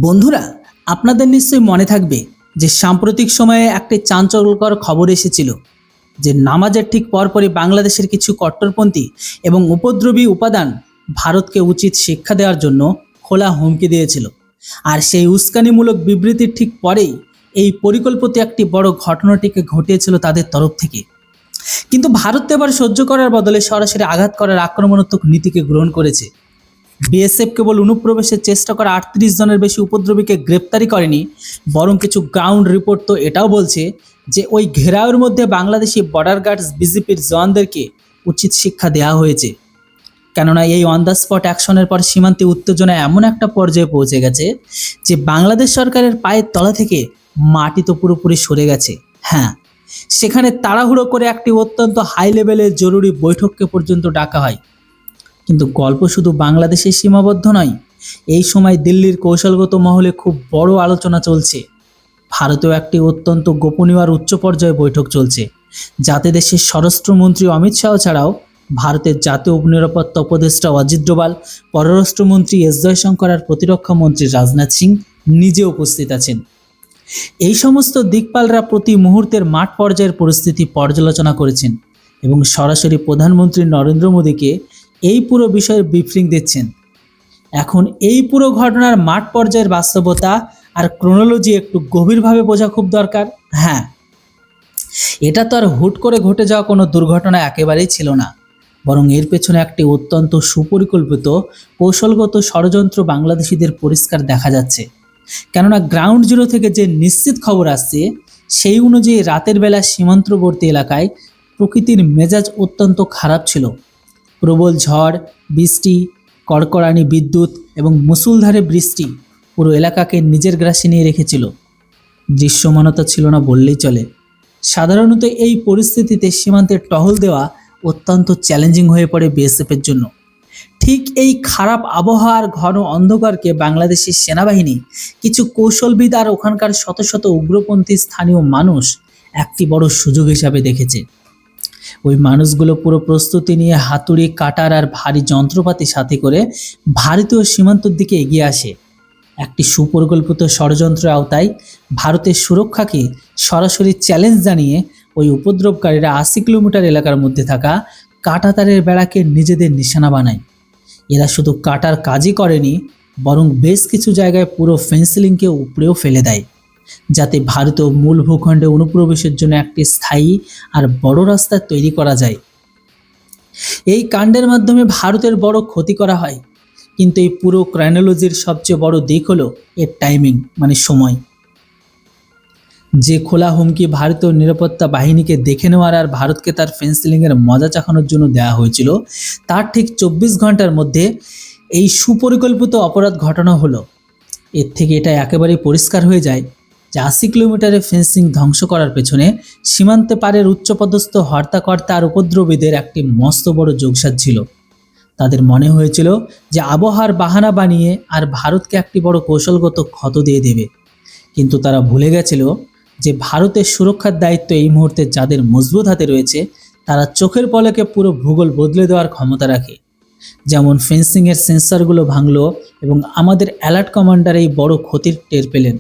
বন্ধুরা, আপনাদের নিশ্চয়ই মনে থাকবে যে সাম্প্রতিক সময়ে একটি চাঞ্চল্যকর খবর এসেছিল যে নামাজের ঠিক পরপরই বাংলাদেশের কিছু কট্টরপন্থী এবং উপদ্রবী উপাদান ভারতকে উচিত শিক্ষা দেওয়ার জন্য খোলা হুমকি দিয়েছিল। আর সেই উস্কানিমূলক বিবৃতির ঠিক পরেই এই পরিকল্পিত একটি বড় ঘটনাটিকে ঘটিয়েছিল তাদের তরফ থেকে। কিন্তু ভারত তো এবার সহ্য করার বদলে সরাসরি আঘাত করার আক্রমণাত্মক নীতিকে গ্রহণ করেছে। বিএসএফ কেবল অনুপ্রবেশের চেষ্টা করা ৩৮ জনের বেশি উপদ্রবীকে গ্রেপ্তারি করেনি, বরং কিছু গ্রাউন্ড রিপোর্ট তো এটাও বলছে যে ওই ঘেরাওয়ের মধ্যে বাংলাদেশি বর্ডার গার্ডস বিজেপির জওয়ানদেরকে উচিত শিক্ষা দেওয়া হয়েছে। কেননা এই অন দ্য স্পট অ্যাকশনের পর সীমান্তে উত্তেজনা এমন একটা পর্যায়ে পৌঁছে গেছে যে বাংলাদেশ সরকারের পায়ের তলা থেকে মাটি তো পুরোপুরি সরে গেছে। হ্যাঁ, সেখানে তাড়াহুড়ো করে একটি অত্যন্ত হাই লেভেলের জরুরি বৈঠককে পর্যন্ত ডাকা হয়। কিন্তু গল্প শুধু বাংলাদেশে সীমাবদ্ধ নয়, এই সময় দিল্লির কৌশলগত মহলে খুব বড় আলোচনা চলছে। ভারতেও একটি অত্যন্ত গোপনীয় আর উচ্চ পর্যায়ে বৈঠক চলছে, যাতে দেশের স্বরাষ্ট্রমন্ত্রী অমিত শাহ ছাড়াও ভারতের জাতীয় নিরাপত্তা উপদেষ্টা অজিত ডোভাল, পররাষ্ট্রমন্ত্রী এস জয়শঙ্কর আর প্রতিরক্ষা মন্ত্রী রাজনাথ সিং নিজে উপস্থিত আছেন। এই সমস্ত দিকপালরা প্রতি মুহূর্তের মাঠ পর্যায়ের পরিস্থিতি পর্যালোচনা করেছেন এবং সরাসরি প্রধানমন্ত্রী নরেন্দ্র মোদীকে এই পুরো বিষয়ের ব্রিফিং দিচ্ছেন। এখন এই পুরো ঘটনার মাঠ পর্যায়ের বাস্তবতা আর ক্রোনোলজি একটু গভীরভাবে বোঝা খুব দরকার। হ্যাঁ, এটা তো আর হুট করে ঘটে যাওয়া কোনো দুর্ঘটনা একেবারেই ছিল না, বরং এর পেছনে একটি অত্যন্ত সুপরিকল্পিত কৌশলগত ষড়যন্ত্র বাংলাদেশিদের পরিষ্কার দেখা যাচ্ছে। কেননা গ্রাউন্ড জিরো থেকে যে নিশ্চিত খবর আসছে সেই অনুযায়ী রাতের বেলা সীমান্তবর্তী এলাকায় প্রকৃতির মেজাজ অত্যন্ত খারাপ ছিল। প্রবল ঝড়, বৃষ্টি, কড়কড়ানি বিদ্যুৎ এবং মুষলধারে বৃষ্টি পুরো এলাকাকে নিজের গ্রাসে নিয়ে রেখেছিল। দৃশ্যমানতা ছিল না বললেই চলে। সাধারণত এই পরিস্থিতিতে সীমান্তে টহল দেওয়া অত্যন্ত চ্যালেঞ্জিং হয়ে পড়ে বিএসএফের জন্য। ঠিক এই খারাপ আবহাওয়ার ঘন অন্ধকারকে বাংলাদেশের সেনাবাহিনী, কিছু কৌশলবিদ আর ওখানকার শত শত উগ্রপন্থী স্থানীয় মানুষ একটি বড় সুযোগ হিসাবে দেখেছে। ওই মানুষগুলো পুরো প্রস্তুতি নিয়ে হাতুড়ি, কাটার আর ভারী যন্ত্রপাতি সাথে করে ভারতীয় সীমান্তের দিকে এগিয়ে আসে। একটি সুপরিকল্পিত ষড়যন্ত্রের আওতায় ভারতের সুরক্ষাকে সরাসরি চ্যালেঞ্জ জানিয়ে ওই উপদ্রবকারীরা ৮০ কিলোমিটার এলাকার মধ্যে থাকা কাঁটাতারের বেড়াকে নিজেদের নিশানা বানায়। এরা শুধু কাটার কাজই করেনি, বরং বেশ কিছু জায়গায় পুরো ফেন্সিলিংকে উপড়েও ফেলে দেয়, যাতে ভারতীয় মূল ভূখণ্ডে অনুপ্রবেশের জন্য একটি স্থায়ী আর বড় রাস্তা তৈরি করা যায়। এই কাণ্ডের মাধ্যমে ভারতের বড় ক্ষতি করা হয়, কিন্তু এই পুরো ক্রোনোলজির সবচেয়ে বড় দিক হলো এর টাইমিং, মানে সময়। যে খোলা হুমকি ভারতীয় নিরাপত্তা বাহিনীকে দেখে নেওয়ার আর ভারতকে তার ফেন্সিলিংয়ের মজা চাখানোর জন্য দেওয়া হয়েছিল, তার ঠিক ২৪ ঘন্টার মধ্যে এই সুপরিকল্পিত অপরাধ ঘটানো হলো। এর থেকে এটা একেবারেই পরিষ্কার হয়ে যায় যে ৮০ কিলোমিটারের ফেন্সিং ধ্বংস করার পেছনে সীমান্তে পারের উচ্চপদস্থ হর্তাকর্তা আর উপদ্রবীদের একটি মস্ত বড় যোগসাজ ছিল। তাদের মনে হয়েছিল যে আবহাওয়ার বাহানা বানিয়ে আর ভারতকে একটি বড় কৌশলগত ক্ষত দিয়ে দেবে। কিন্তু তারা ভুলে গেছিল যে ভারতের সুরক্ষার দায়িত্ব এই মুহূর্তে যাদের মজবুত হাতে রয়েছে, তারা চোখের পলকে পুরো ভূগোল বদলে দেওয়ার ক্ষমতা রাখে। যেমন ফেন্সিংয়ের সেন্সরগুলো ভাঙলো এবং আমাদের অ্যালার্ট কমান্ডার এই বড় ক্ষতির টের পেলেন।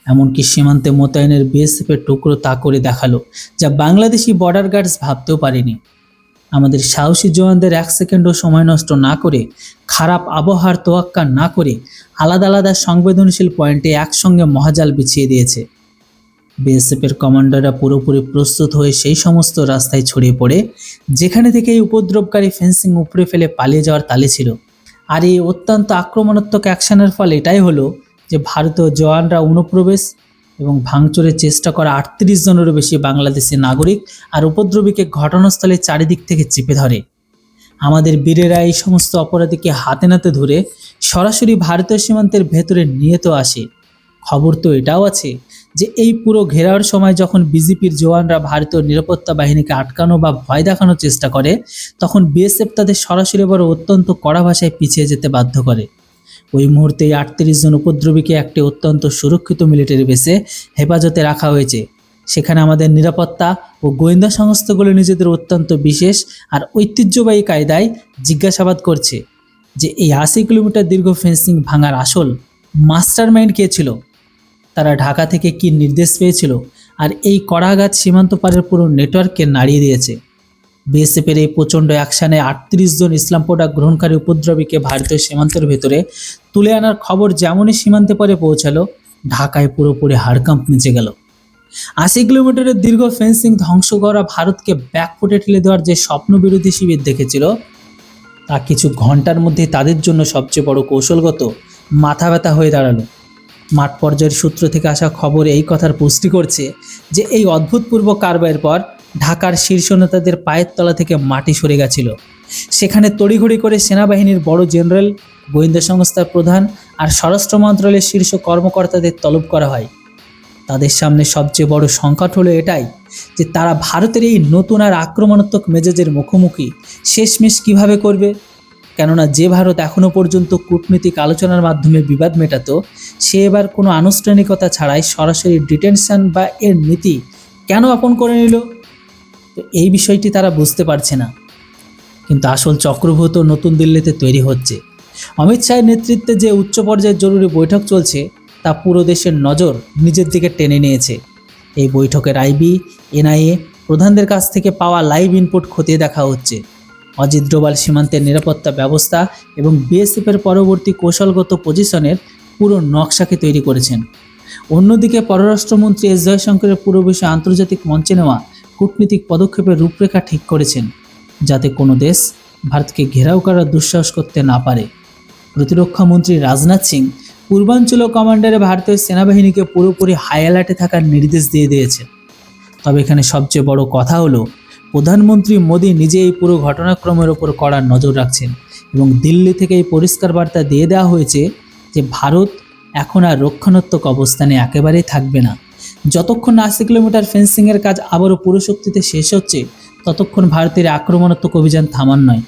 এমনকি সীমান্তে মোতায়েনের বিএসএফের টুকরো তা করে দেখালো, যা বাংলাদেশি বর্ডার গার্ডস ভাবতেও পারেনি। আমাদের সাহসী জওয়ানদের ১ সেকেন্ডও সময় নষ্ট না করে, খারাপ আবহাওয়ার তোয়াক্কা না করে আলাদা আলাদা সংবেদনশীল পয়েন্টে একসঙ্গে মহাজাল বিছিয়ে দিয়েছে। বিএসএফের কমান্ডাররা পুরোপুরি প্রস্তুত হয়ে সেই সমস্ত রাস্তায় ছড়িয়ে পড়ে যেখানে থেকে এই উপদ্রবকারী ফেন্সিং উপড়ে ফেলে পালিয়ে যাওয়ার তালে ছিল। আর এই অত্যন্ত আক্রমণাত্মক অ্যাকশনের ফল এটাই হলো যে ভারতীয় জওয়ানরা অনুপ্রবেশ এবং ভাঙচুরের চেষ্টা করা ৩৮ জনেরও বেশি বাংলাদেশি নাগরিক আর উপদ্রবীকে ঘটনাস্থলে চারিদিক থেকে চেপে ধরে। আমাদের বীরেরা এই সমস্ত অপরাধীকে হাতে নাতে ধরে সরাসরি ভারতীয় সীমান্তের ভেতরে নিয়ে তো আসে। খবর তো এটাও আছে যে এই পুরো ঘেরাওয়ের সময় যখন বিজেপির জওয়ানরা ভারতীয় নিরাপত্তা বাহিনীকে আটকানো বা ভয় দেখানোর চেষ্টা করে, তখন বিএসএফ তাদের সরাসরি বড় অত্যন্ত কড়া ভাষায় পিছিয়ে যেতে বাধ্য করে। ওই মুহূর্তে ৩৮ জন উপদ্রবীকে একটি অত্যন্ত সুরক্ষিত মিলিটারি বেসে হেফাজতে রাখা হয়েছে। সেখানে আমাদের নিরাপত্তা ও গোয়েন্দা সংস্থাগুলো নিজেদের অত্যন্ত বিশেষ আর ঐতিহ্যবাহী কায়দায় জিজ্ঞাসাবাদ করছে যে এই ৮০ কিলোমিটার দীর্ঘ ফেন্সিং ভাঙার আসল মাস্টারমাইন্ড কে ছিল, তারা ঢাকা থেকে কি নির্দেশ পেয়েছিল, আর এই কড়াঘাত সীমান্ত পারের পুরো নেটওয়ার্ককে নাড়িয়ে দিয়েছে। বিএসএফের এই প্রচণ্ড অ্যাকশানে 38 জন ইসলাম প্রোডাক্ট গ্রহণকারী উপদ্রবীকে ভারতীয় সীমান্তের ভেতরে তুলে আনার খবর যেমনই সীমান্তে পরে পৌঁছালো, ঢাকায় পুরোপুরি হাড়কাঁপ নিচে গেল। 80 কিলোমিটারের দীর্ঘ ফেন্সিং ধ্বংস করা ভারতকে ব্যাকফুটে ঠেলে দেওয়ার যে স্বপ্নবিরোধী শিবির দেখেছিল, তা কিছু ঘন্টার মধ্যেই তাদের জন্য সবচেয়ে বড় কৌশলগত মাথা ব্যথা হয়ে দাঁড়ালো। মাঠ পর্যায়ের সূত্র থেকে আসা খবর এই কথার পুষ্টি করছে যে এই অভূতপূর্ব কারবাইয়ের পর ঢাকার শীর্ষ নেতাদের পায়ের তলা থেকে মাটি সরে গেছিল। সেখানে তড়িঘড়ি করে সেনাবাহিনীর বড় জেনারেল, গোয়েন্দা সংস্থার প্রধান আর স্বরাষ্ট্র মন্ত্রণালয়ের শীর্ষ কর্মকর্তাদের তলব করা হয়। তাদের সামনে সবচেয়ে বড় সংকট হলো এটাই যে তারা ভারতের এই নতুন আর আক্রমণাত্মক মেজাজের মুখোমুখি শেষমেশ কিভাবে করবে। কেননা যে ভারত এখনও পর্যন্ত কূটনৈতিক আলোচনার মাধ্যমে বিবাদ মেটাতো, সে এবার কোনো আনুষ্ঠানিকতা ছাড়াই সরাসরি ডিটেনশন বা এর নীতি কেন আপন করে নিল। তো এই বিষয়টি তারা বুঝতে পারছে না। কিন্তু আসল চক্রভূত নতুন দিল্লিতে তৈরি হচ্ছে। অমিত শাহের নেতৃত্বে যে উচ্চ পর্যায়ের জরুরি বৈঠক চলছে, তা পুরো দেশের নজর নিজের দিকে টেনে নিয়েছে। এই বৈঠকের আইবি, এনআইএ প্রধানদের কাছ থেকে পাওয়া লাইভ ইনপুট খতিয়ে দেখা হচ্ছে। অজিত ডোভাল সীমান্তের নিরাপত্তা ব্যবস্থা এবং বিএসএফের পরবর্তী কৌশলগত পজিশনের পুরো নকশাকে তৈরি করেছেন। অন্যদিকে পররাষ্ট্রমন্ত্রী এস জয়শঙ্করের পুরো বিষয়ে আন্তর্জাতিক মঞ্চে নেওয়া কূটনীতিক পদক্ষেপের রূপরেখা ঠিক করেছেন, যাতে কোনো দেশ ভারতকে ঘেরাও করার দুঃসাহস করতে না পারে। প্রতিরক্ষা মন্ত্রী রাজনাথ সিং পূর্বাঞ্চলীয় কমান্ডারে ভারতীয় সেনাবাহিনীকে পুরোপুরি হাই অ্যালার্টে থাকার নির্দেশ দিয়ে দিয়েছেন। তবে এখানে সবচেয়ে বড় কথা হলো, প্রধানমন্ত্রী মোদী নিজে এই পুরো ঘটনাক্রমের ওপর কড়া নজর রাখছেন এবং দিল্লি থেকে এই পরিষ্কার বার্তা দিয়ে দেওয়া হয়েছে যে ভারত এখন আর রক্ষণাত্মক অবস্থানে একেবারেই থাকবে না। যতক্ষণ 80 কিলোমিটার ফেন্সিংয়ের কাজ আবারও পুরো শক্তিতে শেষ হচ্ছে, ততক্ষণ ভারতের আক্রমণাত্মক অভিযান থামান নয়।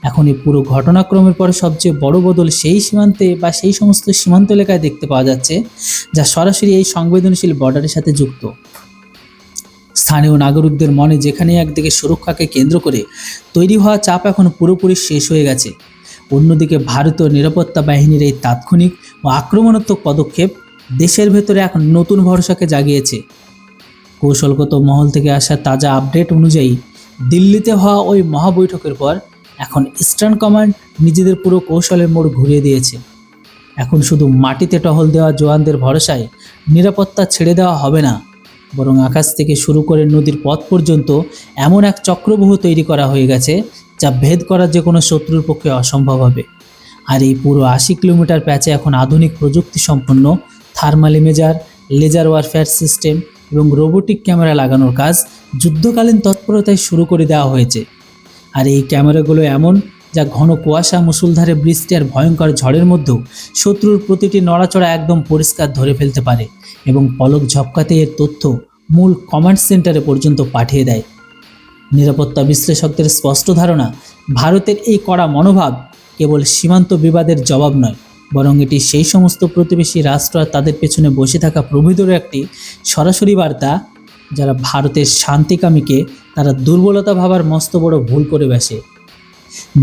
এখন এই পুরো ঘটনাক্রমের পরে সবচেয়ে বড় বদল সেই সীমান্তে বা সেই সমস্ত সীমান্ত এলাকায় দেখতে পাওয়া যাচ্ছে যা সরাসরি এই সংবেদনশীল বর্ডারের সাথে যুক্ত। স্থানীয় নাগরিকদের মনে যেখানে একদিকে সুরক্ষাকে কেন্দ্র করে তৈরি হওয়া চাপ এখন পুরোপুরি শেষ হয়ে গেছে, অন্যদিকে ভারতীয় নিরাপত্তা বাহিনীর এই তাৎক্ষণিক ও আক্রমণাত্মক পদক্ষেপ দেশের ভেতরে এক নতুন ভরসাকে জাগিয়েছে। কৌশলগত মহল থেকে আসা তাজা আপডেট অনুযায়ী দিল্লিতে হওয়া ওই মহাবৈঠকের পর এখন ইস্টার্ন কমান্ড নিজেদের পুরো কৌশলের মোড় ঘুরিয়ে দিয়েছে। এখন শুধু মাটিতে টহল দেওয়া জওয়ানদের ভরসায় নিরাপত্তা ছেড়ে দেওয়া হবে না, বরং আকাশ থেকে শুরু করে নদীর পথ পর্যন্ত এমন এক চক্রব্যূহ তৈরি করা হয়ে গেছে যা ভেদ করা যে কোনো শত্রুর পক্ষে অসম্ভব হবে। আর এই পুরো 80 কিলোমিটার প্যাচে এখন আধুনিক প্রযুক্তি সম্পন্ন thermal imager, laser warfare system এবং রোবোটিক ক্যামেরা লাগানোর কাজ যুদ্ধকালীন তৎপরতায় শুরু করে দেওয়া হয়েছে। আর এই ক্যামেরাগুলো এমন যা ঘন কুয়াশা, মুষলধারে বৃষ্টি আর ভয়ঙ্কর ঝড়ের মধ্যেও শত্রুর প্রতিটি নড়াচড়া একদম পরিষ্কার ধরে ফেলতে পারে এবং পলক ঝপকাতে এর তথ্য মূল কমান্ড সেন্টারে পর্যন্ত পাঠিয়ে দেয়। নিরাপত্তা বিশ্লেষকদের স্পষ্ট ধারণা, ভারতের এই কড়া মনোভাব কেবল সীমান্ত বিবাদের জবাব নয়, বরং এটি সেই সমস্ত প্রতিবেশী রাষ্ট্র আর তাদের পেছনে বসে থাকা প্রভৃতির একটি সরাসরি বার্তা যারা ভারতের শান্তিকামীকে তারা দুর্বলতা ভাবার মস্ত বড় ভুল করে বসে।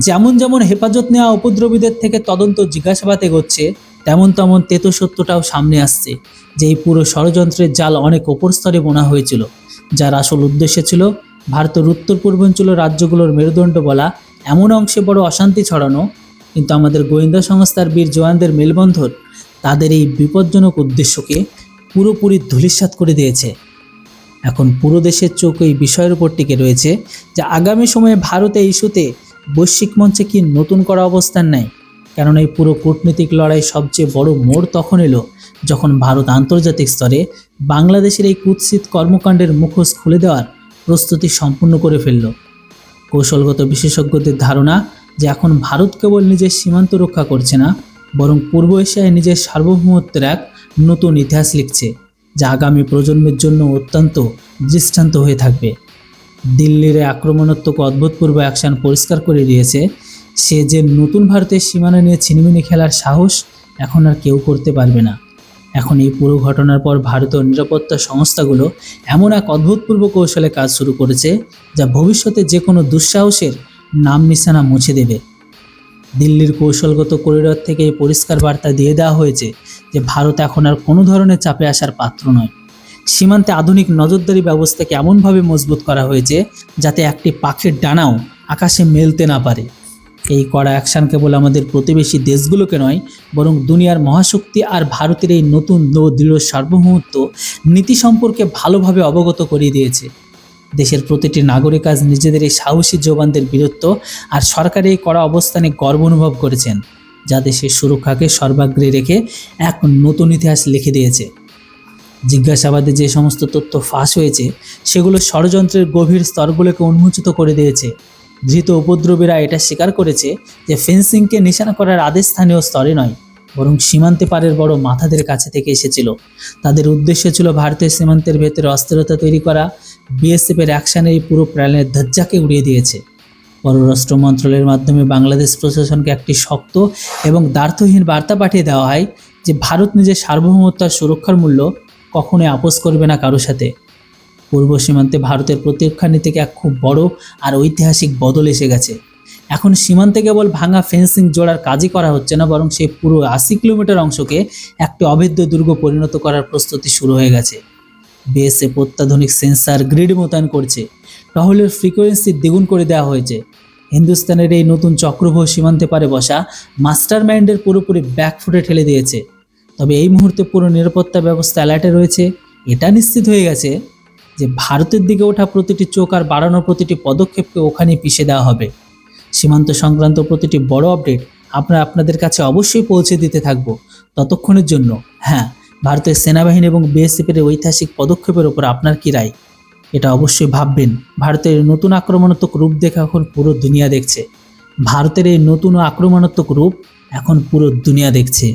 যেমন যেমন হেফাজত নেওয়া উপদ্রবীদের থেকে তদন্ত জিজ্ঞাসাবাদ এগোচ্ছে, তেমন তেমন তেতো সত্যটাও সামনে আসছে যে এই পুরো ষড়যন্ত্রের জাল অনেক ওপর স্তরে বোনা হয়েছিল, যার আসল উদ্দেশ্য ছিল ভারতের উত্তর পূর্বাঞ্চলীয় রাজ্যগুলোর মেরুদণ্ড বলা এমন অংশে বড় অশান্তি ছড়ানো। কিন্তু আমাদের গোয়েন্দা সংস্থার বীর জওয়ানদের মেলবন্ধন তাদের এই বিপজ্জনক উদ্দেশ্যকে পুরোপুরি ধূলিসাৎ করে দিয়েছে। এখন পুরো দেশের চোখ এই বিষয়ের উপর টিকে রয়েছে যে আগামী সময়ে ভারত এই ইস্যুতে বৈশ্বিক মঞ্চে কি নতুন করা অবস্থান নেয়। কারণ এই পুরো কূটনৈতিক লড়াই সবচেয়ে বড় মোড় তখন এলো যখন ভারত আন্তর্জাতিক স্তরে বাংলাদেশের এই কুৎসিত কর্মকাণ্ডের মুখোশ খুলে দেওয়ার প্রস্তুতি সম্পূর্ণ করে ফেলল। কৌশলগত বিশেষজ্ঞদের ধারণা যে এখন ভারত কেবল নিজের সীমান্ত রক্ষা করছে না, বরং পূর্ব এশিয়ায় নিজের সার্বভৌমত্বের এক নতুন ইতিহাস লিখছে, যা আগামী প্রজন্মের জন্য অত্যন্ত দৃষ্টান্ত হয়ে থাকবে। দিল্লির আক্রমণাত্মক অদ্ভুতপূর্ব অ্যাকশন পরিষ্কার করে দিয়েছে সে যে নতুন ভারতের সীমানা নিয়ে ছিনিমিনি খেলার সাহস এখন আর কেউ করতে পারবে না। এখন এই পুরো ঘটনার পর ভারতীয় নিরাপত্তা সংস্থাগুলো এমন এক অদ্ভুতপূর্ব কৌশলে কাজ শুরু করেছে যা ভবিষ্যতে যে কোনো দুঃসাহসের নাম নিশানা মুছে দেবে। দিল্লির কৌশলগত করিডর থেকে এই পরিষ্কার বার্তা দিয়ে দেওয়া হয়েছে যে ভারত এখন আর কোনো ধরনের চাপে আসার পাত্র নয়। সীমান্তে আধুনিক নজরদারি ব্যবস্থাকে এমনভাবে মজবুত করা হয়েছে যাতে একটি পাখির ডানাও আকাশে মেলতে না পারে। এই কড়া অ্যাকশন কেবল আমাদের প্রতিবেশী দেশগুলোকে নয়, বরং দুনিয়ার মহাশক্তি আর ভারতের এই নতুন ও দৃঢ় সার্বভৌমত্ব নীতি সম্পর্কে ভালোভাবে অবগত করিয়ে দিয়েছে। দেশের প্রতিটি নাগরিক আজ নিজেদের এই সাহসী জওয়ানদের বীরত্ব আর সরকারের এই কড়া অবস্থানে গর্ব অনুভব করেছেন, যা দেশের সুরক্ষাকে সর্বাগ্রে রেখে এক নতুন ইতিহাস লিখে দিয়েছে। জিজ্ঞাসাবাদে যে সমস্ত তথ্য ফাঁস হয়েছে সেগুলো ষড়যন্ত্রের গভীর স্তরগুলোকে উন্মোচিত করে দিয়েছে। ধৃত উপদ্রবীরা এটা স্বীকার করেছে যে ফেন্সিংকে নিশানা করার আদেশ স্থানীয় স্তরে নয়, বরং সীমান্তে পারের বড় মাথাদের কাছে থেকে এসেছিল। তাদের উদ্দেশ্য ছিল ভারতের সীমান্তের ভেতরে অস্থিরতা তৈরি করা। বিএসএফের অ্যাকশনে এই পুরো প্ল্যানের ধ্বজাকে উড়িয়ে দিয়েছে। পররাষ্ট্র মন্ত্রণালয়ের মাধ্যমে বাংলাদেশ প্রশাসনকে একটি শক্ত এবং দ্ব্যর্থহীন বার্তা পাঠিয়ে দেওয়া হয় যে ভারত নিজের সার্বভৌমত্ব আর সুরক্ষার মূল্য কখনোই আপোস করবে না কারো সাথে। পূর্ব সীমান্তে ভারতের প্রতিরক্ষা নীতিকে এক খুব বড় আর ঐতিহাসিক বদল এসে গেছে। এখন সীমান্তে কেবল ভাঙা ফেন্সিং জোড়ার কাজই করা হচ্ছে না, বরং সেই পুরো 80 কিলোমিটার অংশকে একটি অভেদ্য দুর্গ পরিণত করার প্রস্তুতি শুরু হয়ে গেছে। বিএসএফ অত্যাধুনিক সেন্সার গ্রিড মোতায়েন করছে, টহলের ফ্রিকোয়েন্সি দ্বিগুণ করে দেওয়া হয়েছে। হিন্দুস্তানের এই নতুন চক্রভূ সীমান্তে পারে বসা মাস্টার মাইন্ডের পুরোপুরি ব্যাকফুটে ঠেলে দিয়েছে। তবে এই মুহূর্তে পুরো নিরাপত্তা ব্যবস্থা অ্যালার্টে রয়েছে। এটা নিশ্চিত হয়ে গেছে যে ভারতের দিকে ওঠা প্রতিটি চোখ আর বাড়ানোর প্রতিটি পদক্ষেপকে ওখানেই পিষে দেওয়া হবে। সীমান্ত সংক্রান্ত প্রতিটি বড় আপডেট আমরা আপনাদের কাছে অবশ্যই পৌঁছে দিতে থাকব। ততক্ষণের জন্য ভারতের সেনাবাহিনী এবং বিএসএফের ঐতিহাসিক পদক্ষেপের ওপর আপনার কী রায়, এটা অবশ্যই ভাববেন। ভারতের নতুন আক্রমণাত্মক রূপ দেখে এখন পুরো দুনিয়া দেখছে। ভারতের এই নতুন আক্রমণাত্মক রূপ এখন পুরো দুনিয়া দেখছে।